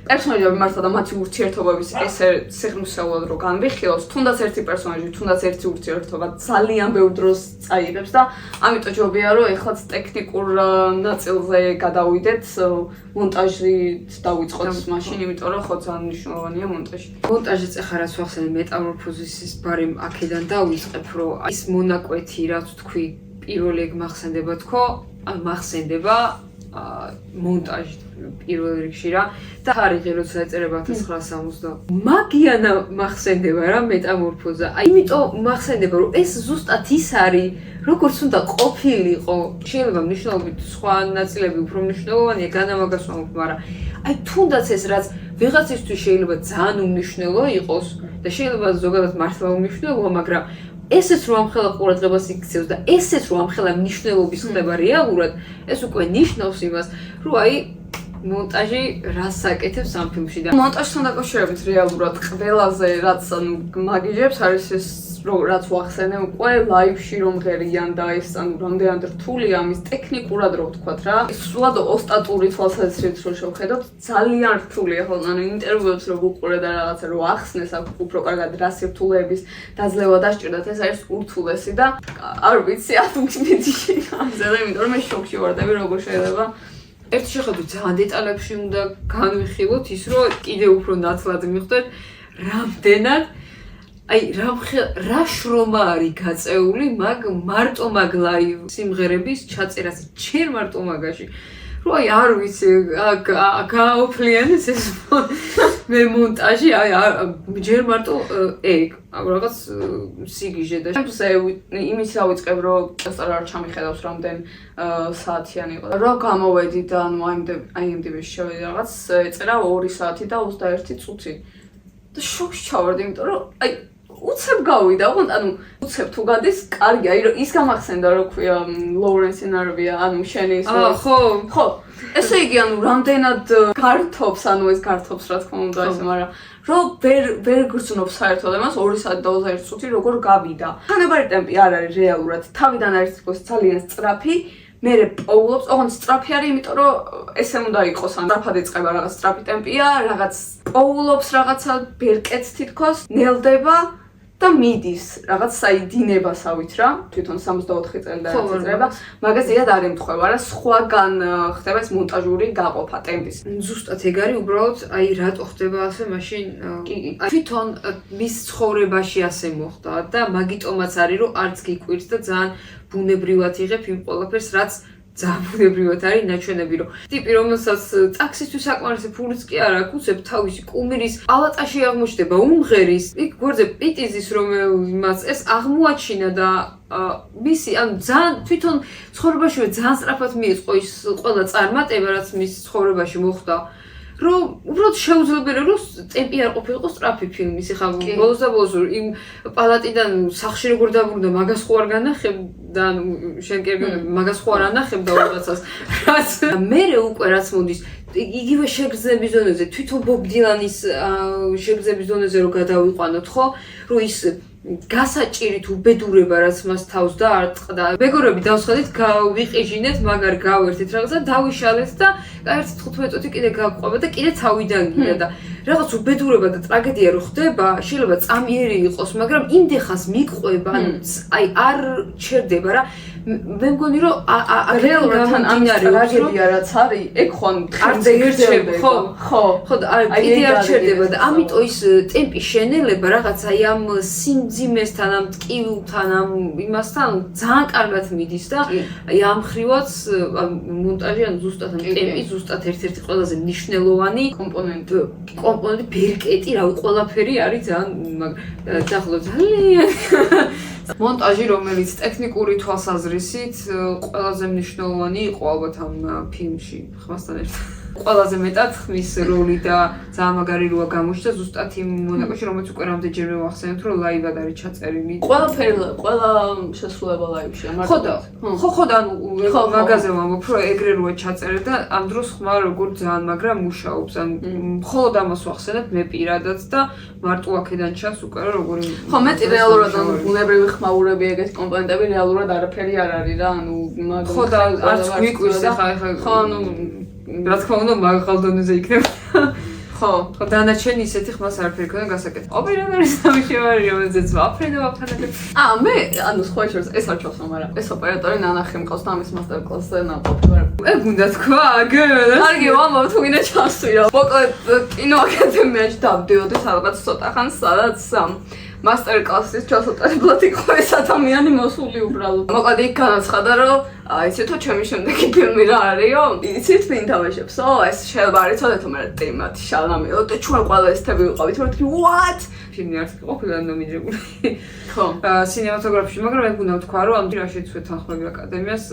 პერსონაჟები მართლა და მათი ურთიერთობების ესე სიღრმისეულად რო განვიხილოს, თუნდაც ერთი პერსონაჟი, თუნდაც ერთი ურთიერთობა ძალიან ბევრ დროს წაიღებს და ამიტომ ჯობია რომ ეხლაც ტექნიკურ ნაწილზე გადავიდეთ, მონტაჟით დავიწყოთ მაშინ, იმიტომ რომ ხო ძალიან მნიშვნელოვანია მონტაჟი. მონტაჟიც ახლა რაც ვახსენე მეტამორფოზისის ბარემ აქედან დავიწყებ, რომ ის მონაკვეთი რაც თქვი პირველი ეგ მახსენდება თქო, ან მახსენდება მონტაჟი პირველ რიგში რა და ხარიღი როცა ეწერება 1960 მაგიანა მახსენდება რა მეტამორფოზა. იმიტომ მახსენდება რომ ეს ზუსტად ის არის როგორც უნდა ყოფილიყო. შეიძლება მნიშვნელობით სხვა ნაწილები უფრო მნიშვნელოვანია განამაგას ვამბობ, მაგრამ თუნდაც ეს რაც ვიღაცისთვის შეიძლება ძალიან უმნიშვნელო იყოს და შეიძლება ზოგადად მართლა უმნიშვნელოა, მაგრამ ესეც რომ ამხელა ყურადღებას იქცევს და ესეც რომ ამხელა მნიშვნელობის ხდება რეალურად, ეს უკვე ნიშნავს იმას, რომ მონტაჟი რას აკეთებს ამ ფილმში და მონტაჟთან დაკავშირებით რეალურად ყველაზე რაც მაგიჟებს არის ეს რაც ვახსენე უკვე ლაივში რომ ღერიან და ეს რამდენად რთულია ამის ტექნიკურად რო ვთქვათ რა. სულად ოსტატური თვალსაზრისით რო შევხედოთ, ძალიან რთულია ხო ინტერვიუებს რო ვუყურე და რაღაცა რო ახსნეს აქ უფრო კარგად რა სირთულეების დაძლევა დასჭირდათ, ეს არის ურთულესი და არ ვიცი ათუქიმეთი ამზე და იმიტომ რომ მე შოკში ვარდები როგორ შეიძლება ერთი შეხედვით ძალიან დეტალებში უნდა განვიხილოთ ის რომ კიდე უფრო ნათლად მიხვდეთ რამდენად რა შრომა არის გაწეული მარტო მაგ ლაივ სიმღერების ჩაწერას ჩერ მარტო მაგაში რომ არ ვიცი გააოფლიანეს ეს მე მონტაჟი ჯერ მარტო ეგ რაღაც სიგიჟე და იმის დავიწყებ რომ წესწორ არ ჩამიხედავს რამდენ საათიანი იყო რა გამოვედი და ანუ IMDb-ში შევედი რაღაც ეწერა 2 საათი და 21 წუთი და შოკში ჩავარდი იმიტომ რომ უცებ გავიდა, ანუ უცებ თუ გადის, კარგია, ის გამახსენდა რო ქვია ლოურენს ინარვია, ანუ შენი ის ხო ესე იგი ანუ რამდენად გართობს, ანუ ეს გართობს რა თქმა უნდა ესე, მაგრამ რომ ვერ გრძნობს საერთოდ ამას 2 საათი და 21 წუთი როგორ გავიდა. ხანებარი ტემპი არ არის რეალურად, თავიდან არის თქოს ძალიან სწრაფი, მერე პოულობს, ოღონდ სწრაფი არის, იმიტომ რომ ესე უნდა იყოს, ან სწრაფად იწყება რაღაც სწრაფი ტემპია, რაღაც პოულობს რაღაცა ბერკეთს თითქოს, ნელდება და მიდის რაღაც საიდინებასავით რა თვითონ 64 წელი და ეწება მაგას ზედად არ ემთხვევა რა სხვაგან ხდება ეს მონტაჟური გაყოფა ტემპის ზუსტად ეგ არის უბრალოდ რატო ხდება ასე მაშინ თვითონ მის ცხოვრებაში ასე მოხდა და მაგიტომაც არის რომ არც გიკვირს და ძალიან ბუნებრივად იღებ იმ ყველაფერს რაც ძაბუნებრივად არის ნაჩვენები რომ ტიპი რომელსაც ტაქსისთვის საკმარისი ფულიც კი არ აქვს უცებ თავისი კუმირის პალატაში აღმოჩნდება უმღერის იქ გვერდზე პიტიზის რომელმაც ეს აღმოაჩინა და მისი ან ძალიან თვითონ ცხოვრებაში ძალიან სწრაფად მიეწყო ის ყველა წარმატება რაც მის ცხოვრებაში მოხდა რომ უბრალოდ შეუძლებელია რომ ტემპი არ ყოფილიყო სწრაფი ფილმის ეხლა ბოლოს და ბოლოს იმ პალატიდან სახლში როგორ დაბრუნდა მაგას ხო არ განახებ და შენ კი მაგას ხო არ ანახებ და რაღაცას რაც მერე უკვე რაც მოდის იგივე შეგრძნების დონეზე თვითონ ბობ დილანის შეგრძნების დონეზე რომ გადავიყვანოთ ხო რომ ის გასაჭირით უბედურება რაც მას თავს დაარტყდა მეგობრები დავსხადით გავიყიჟინეთ მაგარ გავერთით რაღაცა დავიშალეთ და 15 წუთი კიდე გავყვება და კიდე თავიდან გინდა და რაღაც უბედურება და ტრაგედია რო ხდება შეიძლება წამიერი იყოს მაგრამ იმდეხას მიყვება არ ჩერდება რა მე მგონი რომ რეალურად ამ ტრაგედია რაც არის ეგ ხო არც ერჩება ხო და კიდე არ ჩერდება და ამიტომ ის ტემპი შენელება რაღაც ამ სიმძიმესთან ამ ტკივილთან ამ იმასთან ძალიან კარგად მიდის და ამ ხრივაც მონტაჟი ან ზუსტად ამ ტემპი ზუსტად ერთ-ერთი ყველაზე მნიშვნელოვანი კომპონენტი ბერკეტი რავი ყველაფერი არის ძალიან დაახლოებით ძალიან მონტაჟი რომელიც ტექნიკური თვალსაზრისით ყველაზე მნიშვნელოვანი იყო ალბათ ამ ფილმში ხმასთან ერთად ყველაზე მეტად ხმის როლი და ძალიან მაგარი როა გამოჩნდა ზუსტად იმ მონაკოში, რომელიც უკვე რამდენჯერმე ვახსენეთ, რომ ლაივად არის ჩაწერილი. ყველა შესრულება ლაივშია, მარტო. ხო, და მაგაზე ვამბობ, რომ ეგრე როა ჩაწერე და ამ დროს ხმა როგორ ძალიან მაგრამ მუშაობს. ან მხოლოდ ამას ვახსენებ მე პირადად და მარტო აქედან ჩანს უკვე როგორი ხო, მეტი რეალურად ბუნებრივი ხმაურები ეგეთ კომპონენტები რეალურად არაფერი არ არის რა, ანუ ხო და არც გვიკვის ახლა ხო, ანუ რა თქმა უნდა მაგალ დონეზე იქნება. ხო, დანარჩენი ისეთი ხმას არაფერი ქონდა გასაკეთე. ოპერატორის სამშევარი რომელზეც ვაფრენო ვაფრენებ. მე ანუ სხვა შორს ეს არ ჩავხსნა, მაგრამ ეს ოპერატორი ნანახი მყავს და ამის მასტერ კლასზე ნაყოფი ვარ. ეგ უნდა თქვა, კარგი, ვამბობ თუ გინდა ჩასვირო. მოკლედ კინო აკადემიაში დავდიოდი სადღაც ცოტა ხანს, სადაც მასტერ კლასის ჩასატარებლად იყო ეს ადამიანი მოსული უბრალოდ. მოკლედ იქ განაცხადა, რომ იცით თუ ჩემი შემდეგი ფილმი რა არისო? იცით ვინ თამაშებსო? ეს შეიძლება არ იცოდეთო, მაგრამ ტიმათი შალამილო და ჩვენ ყველა ესთები ვიყავით, რომ თქვი what? ფილმი არც ყოფილა ნომინირებული. ხო. სინემატოგრაფში, მაგრამ ეგ უნდა ვთქვა, რომ ამ დირაში შეცვეთ თანხმები აკადემიას,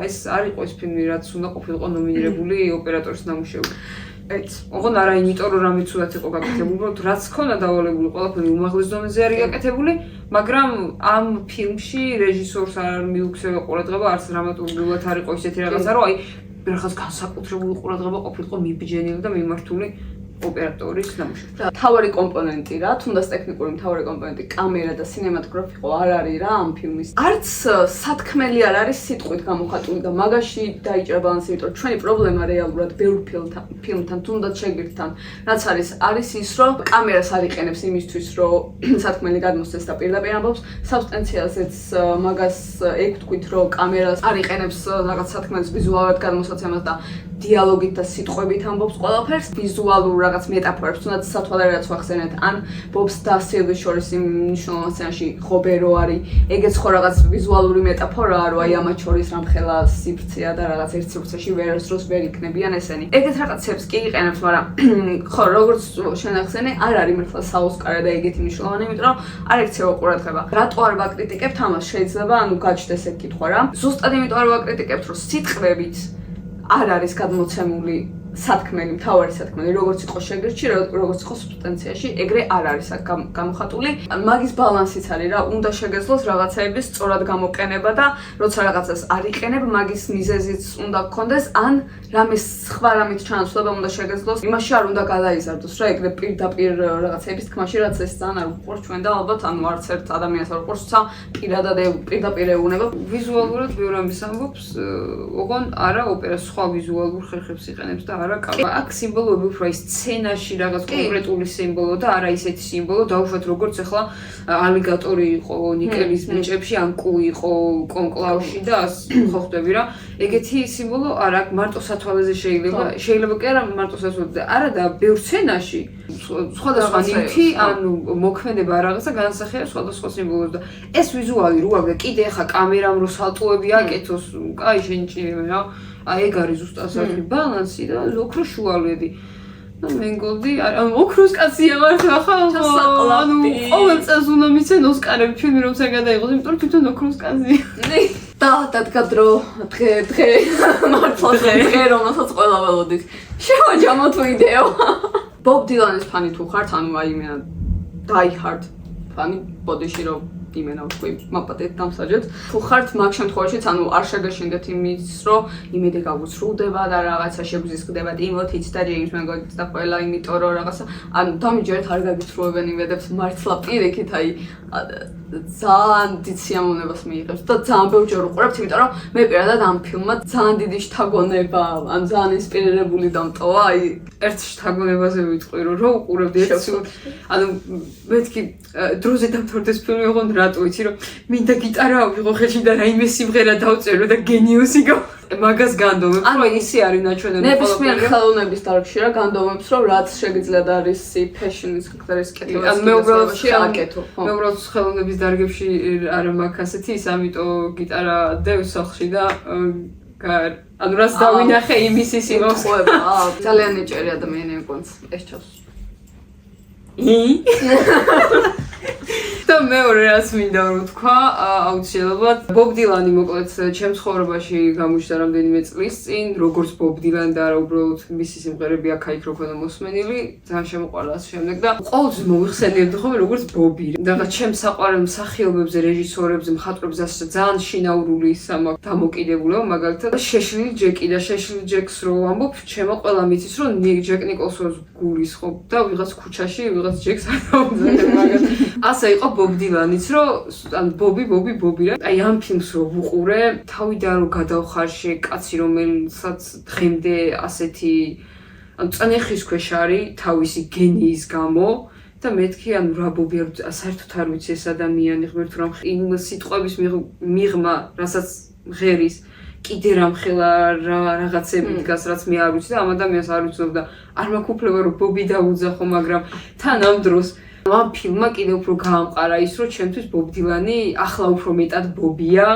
ეს არ იყო ეს ფილმი, რაც უნდა ყოფილიყო ნომინირებული ოპერატორის ნამუშევარი. ოღონდ არა იმიტომ რომ რამე ცუდად იყო გაკეთებული, უბრალოდ რაც ქონდა დავალებული ყველაფერი უმაღლეს დონეზე არის გაკეთებული, მაგრამ ამ ფილმში რეჟისორს არ მიუქცევა ყურადღება, არც დრამატურგულად არ იყო ისეთი რაღაცა, რომ რაღაც განსაკუთრებული ყურადღება ყოფილიყო მიბიჯენილი და მიმართული ოპერატორის ნამუშევრად. თავარი კომპონენტი რა, თუნდაც ტექნიკური თავარი კომპონენტი, კამერა და სინემატოგრაფი ხო არ არის რა ამ ფილმის. არც სათქმელი არ არის სიტყვით გამოხატული და მაგაში დაიჭრა ბალანსი, იმიტომ რომ ჩვენი პრობლემა რეალურად ბევრ ფილმთან, თუნდაც შეგირდთან, რაც არის ის, რომ კამერას არ იყენებს იმისთვის, რომ სათქმელი გადმოსცეს და პირდაპირ ამბობს, საბსტენციაზეც მაგას ეგ ვთქვით, რომ კამერას არ იყენებს რაღაც სათქმელს ვიზუალურად გადმოსაცემას და დიალოგით და სიტყვებით ამბობს ყველაფერს, ვიზუალურ რაღაც მეტაფორებს, თუნდაც სათვალე რაც ვახსენეთ, ან ბობს და სილვის შორის იმ მნიშვნელოვან სცენაში ხობერო არის, ეგეც ხო რაღაც ვიზუალური მეტაფორაა, რომ აი ამათ შორის რამხელა სივრცეა და რაღაც ერთ სივრცეში ვერასდროს ვერ იქნებიან ესენი. ეგეთ რაღაცებს კი იყენებს, მაგრამ ხო, როგორც შენ ახსენე, არ არის მართლა საოსკარო და ეგეთი მნიშვნელოვანი, იმიტომ რომ არ ექცევა ყურადღება. რატო არ ვაკრიტიკებთ ამას? შეიძლება ანუ გაჩნდეს ეგ კითხვა რა. ზუსტად იმიტომ არ ვაკრიტიკებთ, რომ სიტყვებით არ არის გადმოცემული სათქმელი, მთავარი სათქმელი, როგორც იყო შეგირდში, როგორც იყო სუბსტანციაში, ეგრე არ არის აქ გამოხატული. მაგის ბალანსიც არის რა, უნდა შეგეძლოს რაღაცეების სწორად გამოყენება და როცა რაღაცას არ იყენებ, მაგის მიზეზიც უნდა გქონდეს, ან რამის სხვა რამით ჩანაცვლება უნდა შეგეძლოს. იმაში არ უნდა გადაიზარდოს რა, ეგრე პირდაპირ რაღაცეების თქმაში, რაც ეს ძალიან არ უყვარს ჩვენ და ალბათ ანუ არც ერთ ადამიანს არ უყვარს, თუმცა პირდაპირ ეუბნება. ვიზუალურად ბევრ ამის ამბობს, ოღონდ არა ოპერას სხვა ვიზუალურ ხერხებს იყენებს და არა კამერა. აქ სიმბოლოები უფრო ის სცენაში რაღაც კონკრეტული სიმბოლო და არა ისეთი სიმბოლო, დაუშვათ როგორც ახლა ალიგატორი იყო ნიკელის ბიჭებში, ან კუ იყო კონკლავში და ხო ხვდები რა. ეგეთი სიმბოლო არა, მარტო სათვალეზე შეიძლება კი არა მარტო სათვალეზე, არა და ბევრ სცენაში სხვადასხვა ნივთი, ანუ მოქმედება რაღაცა განსახიერებს სხვადასხვა სიმბოლოს და ეს ვიზუალი რო აქვს და კიდე ახლა კამერამ რო სალტოები აკეთოს, კაი შენჭირება რა. ეგ არის ზუსტად საერთო ბალანსი და ოქრო შუალედი. მე მგონი არა ოქროს კაცია მართლა ხო? ანუ ყოველ წელს უნდა მიცენ ოსკარები ფილმი როცა გადაიღოს, იმიტომ რომ თვითონ ოქროს კაცია. და დადგა დრო დღე მართლა დღე რომელსაც ყველა ველოდით. შევაჯამოთ ვიდეო. ბობ დილანის ფანი თუ ხართ, ანუ აი მე die hard ფანი ბოდიში რომ იმენა ვთქვი, მაპატეთ დამსაჯეთ. თუ ხართ მაგ შემთხვევაშიც, ანუ არ შეგეშინდეთ იმის, რომ იმედი გაგვცრუდება და რაღაცა შეგვიზისკდება ტიმოთიც და ჯეიმს მეგოც და ყველა, იმიტომ რომ რაღაცა, ანუ დამიჯერეთ არ გაგიცრუებენ იმედებს მართლა პირიქით, აი ძალიან დიდ სიამოვნებას მიიღებს და ძალიან ბევრჯერ უყურებთ, იმიტომ რომ მე პირადად ამ ფილმმა ძალიან დიდი შთაგონება, ან ძალიან ინსპირირებული დამტოვა, აი ერთ შთაგონებაზე ვიტყვი, რომ უყურებდი ერთ ანუ მეთქი დროზე დამთავრდეს ფილმი, ოღონდ რატო იცი რომ მინდა გიტარა ავიღო ხელში და რაიმე სიმღერა დავწერო და გენიოსი მაგას განდომებს, რომ ისი არის ნაჩვენები ნებისმიერ ხელოვნების დარგში რა განდომებს, რომ რაც შეგიძლიათ არის ფეშნის კეთების კეთებას. მე უბრალოდ ხელოვნების დარგებში არ მაქვს ასეთი ის, ამიტომ გიტარა დევს სახლში და ანუ რაც დავინახე იმის ის იმას. ძალიან ნიჭიერი ადამიანი მგონს ეს ჩავს. და მეორე რაც მინდა რომ თქვა, აუცილებლად ბობ დილანი მოკლედ ჩემს ცხოვრებაში გამოჩნდა რამდენიმე წლის წინ, როგორც ბობ დილანი და არა უბრალოდ მისი სიმღერები აქა-იქ რო ქონა მოსმენილი, ძალიან შემოყვარდა ამ შემდეგ და ყოველთვის მოიხსენიებდი ხოლმე როგორც ბობი. რაღაც ჩემს საყვარელ მსახიობებზე, რეჟისორებზე, მხატვრებზე ასე ძალიან შინაურული ისა მაქვს დამოკიდებულება, მაგალითად შეშლილი ჯეკი და შეშლილი ჯეკს რო ვამბობ, ჩემო ყველა მიცის რომ ჯეკ ნიკოლსონს გულისხმობ და ვიღაც ქუჩაში ვიღაც ჯეკს არ დავუძახებ, მაგრამ ასე იყო ბობ დილანიც, რომ ან ბობი რა. აი ამ ფილმს რო ვუყურე, თავიდან რო გადავხარშე კაცი, რომელსაც დღემდე ასეთი ან წნეხის ქვეშ არის თავისი გენიის გამო და მეთქი ანუ რა ბობი საერთოდ არ ვიცი ეს ადამიანი ღმერთო რამ იმ სიტყვების მიღმა, რასაც ღერის კიდე რამხელა რაღაცები დგას, რაც მე არ ვიცი და ამ ადამიანს არ ვიცნობ და არ მაქვს უფლება რომ ბობი დავუძახო, მაგრამ თან ამ დროს ამ ფილმმა კიდე უფრო გაამყარა ის, რომ ჩემთვის ბობ დილანი ახლა უფრო მეტად ბობია,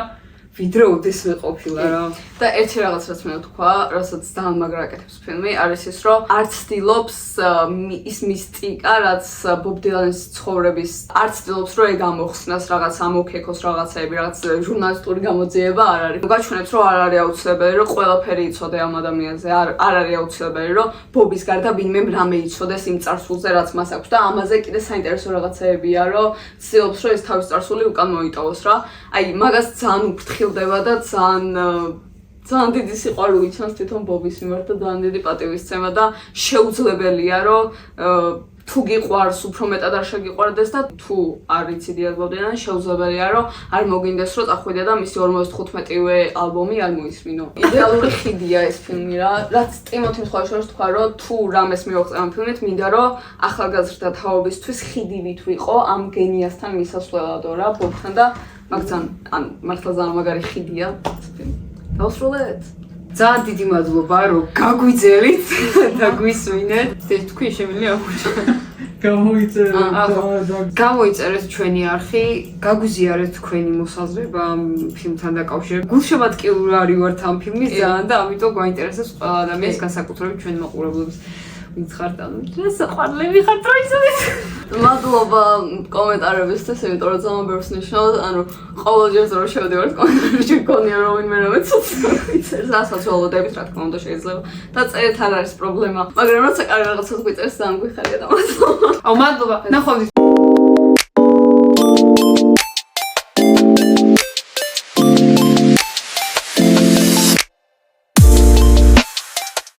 ვიდრე ოდესმე ყოფილა რა. და ერთი რაღაც რაც მე ვთქვა, რასაც ძალიან მაგრა აკეთებს ფილმი, არის ის, რომ არ ცდილობს ის მისტიკა, რაც ბობ დილანის ცხოვრების არ ცდილობს, რომ ეგ ამოხსნას რაღაც ამოქეკოს რაღაცები, რაღაც ჟურნალისტური გამოძიება არ არის. გაჩვენებს, რომ არ არის აუცილებელი, რომ ყველაფერი იცოდე ამ ადამიანზე, არ არის აუცილებელი, რომ ბობის გარდა ვინმე რამე იცოდეს იმ წარსულზე, რაც მას აქვს და ამაზე კიდე საინტერესო რაღაცებია, რომ ცდილობს, რომ ეს თავის წარსული უკან მოიტოვოს რა. აი, მაგას ძალიან უფრთხილდება და ძალიან დიდი სიყვარული ჩანს თვითონ ბობის მიმართ და ძალიან დიდი პატივისცემა და შეუძლებელია რომ თუ გიყვარს უფრო მეტად არ შეგიყვარდეს და თუ არ იცი დიალოგიდან შეუძლებელია რომ არ მოგინდეს რომ წახვიდე და მისი 55-ვე ალბომი არ მოისმინო. იდეალური ხიდია ეს ფილმი რა. რაც ტიმოთი მსხვერპლს თქვა რომ თუ რამეს მივაღწევ ამ ფილმით მინდა რომ ახალგაზრდა თაობისთვის ხიდი ვითვიყო ამ გენიასთან მისასვლელადო რა ბობთან და მაგძალიან ან მართლა ძალიან მაგარი ხიდია დავსრულეთ. ძალიან დიდი მადლობა რომ გაგვიძელით და გვისმინეთ. თქვი შემიძლია აღუჩა. გამოიწერეთ ჩვენი არხი, გაგვიზიარეთ თქვენი მოსაზრება ამ ფილმთან დაკავშირებით. გულშემატკივრარი ვართ ამ ფილმის ძალიან და ამიტომ გვაინტერესებს ყველა ადამიანის განსაკუთრებით ჩვენი მაყურებლების ვიცხართ ანუ რა საყვარლები ხართ რა იცოდეთ. მადლობა კომენტარებისთვის, იმიტომ რომ ძალიან ბევრს ნიშნავს, ანუ ყოველჯერ რომ შევდივართ კომენტარებში გქონია რომ ვინმე რამე ცოცხლობს, რასაც ველოდებით რა თქმა უნდა შეიძლება და წერეთ არ არის პრობლემა, მაგრამ როცა კარგი რაღაცას გვიწერს ძალიან გვიხარია და მადლობა. მადლობა. ნახვამდის